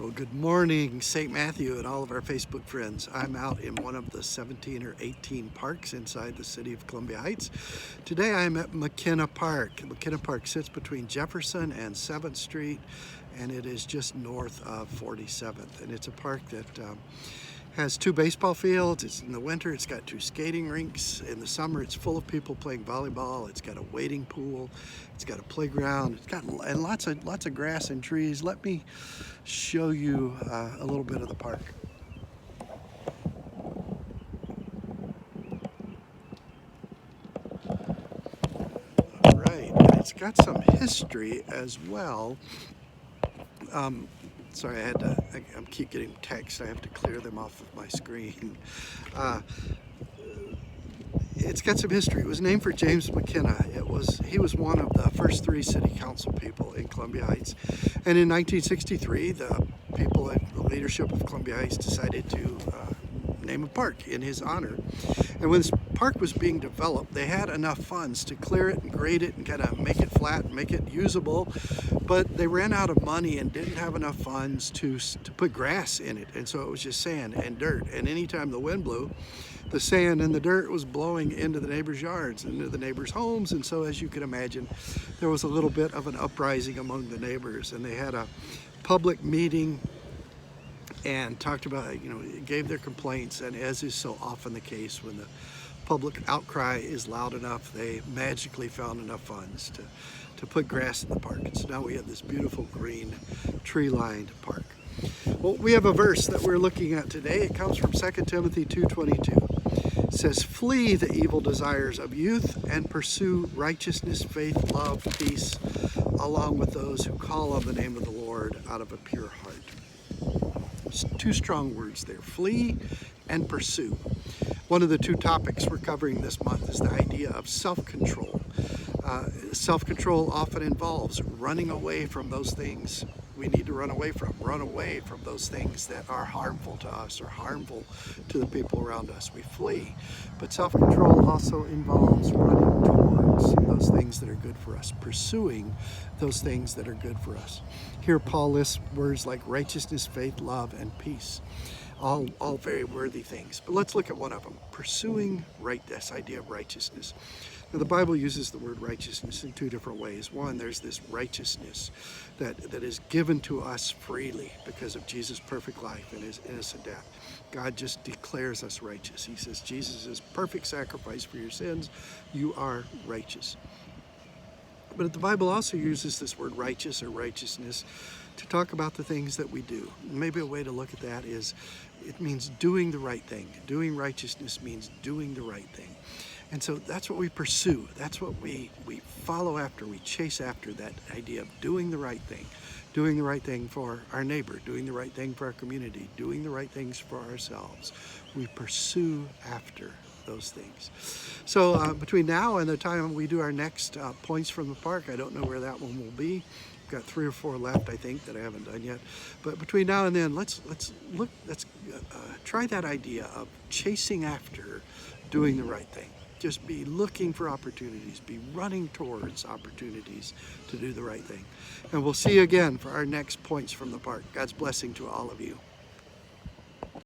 Well, good morning, St. Matthew and all of our Facebook friends. I'm out in one of the 17 or 18 parks inside the city of Columbia Heights. Today I'm at McKenna Park. McKenna Park sits between Jefferson and 7th Street, and it is just north of 47th. And it's a park that has two baseball fields. It's in the winter, it's got two skating rinks. In the summer, it's full of people playing volleyball. It's got a wading pool. It's got a playground. It's got and lots of grass and trees. Let me show you a little bit of the park. All right, it's got some history as well. Sorry, I keep getting texts. I have to clear them off of my screen. It's got some history. It was named for James McKenna. He was one of the first 3 city council people in Columbia Heights. And in 1963, the people at the leadership of Columbia Heights decided to name a park in his honor. And when this park was being developed, they had enough funds to clear it and grade it and kind of make it flat and make it usable, but they ran out of money and didn't have enough funds to put grass in it. And so it was just sand and dirt. And anytime the wind blew, the sand and the dirt was blowing into the neighbors' yards, into the neighbors' homes. And so, as you can imagine, there was a little bit of an uprising among the neighbors, and they had a public meeting and talked about, gave their complaints. And as is so often the case, when the public outcry is loud enough, they magically found enough funds to put grass in the park. And so now we have this beautiful green tree-lined park. Well, we have a verse that we're looking at today. It comes from 2 Timothy 2:22. It says, "Flee the evil desires of youth and pursue righteousness, faith, love, peace, along with those who call on the name of the Lord out of a pure heart." It's 2 strong words there, flee and pursue. One of the 2 topics we're covering this month is the idea of self-control. Self-control often involves running away from those things we need to run away from those things that are harmful to us or harmful to the people around us. We flee. But self-control also involves running towards those things that are good for us, pursuing those things that are good for us. Here Paul lists words like righteousness, faith, love, and peace. All very worthy things. But let's look at one of them, pursuing this idea of righteousness. Now, the Bible uses the word righteousness in 2 different ways. One, there's this righteousness that is given to us freely because of Jesus' perfect life and his innocent death. God just declares us righteous. He says, Jesus is perfect sacrifice for your sins. You are righteous. But the Bible also uses this word righteous or righteousness to talk about the things that we do. Maybe a way to look at that is it means doing the right thing. Doing righteousness means doing the right thing. And so that's what we pursue. That's what we follow after. We chase after that idea of doing the right thing. Doing the right thing for our neighbor. Doing the right thing for our community. Doing the right things for ourselves. We pursue after those things. So between now and the time we do our next points from the park, I don't know where that one will be. I've got 3 or 4 left, I think, that I haven't done yet. But between now and then, let's try that idea of chasing after doing the right thing. Just be looking for opportunities, be running towards opportunities to do the right thing. And we'll see you again for our next points from the park. God's blessing to all of you.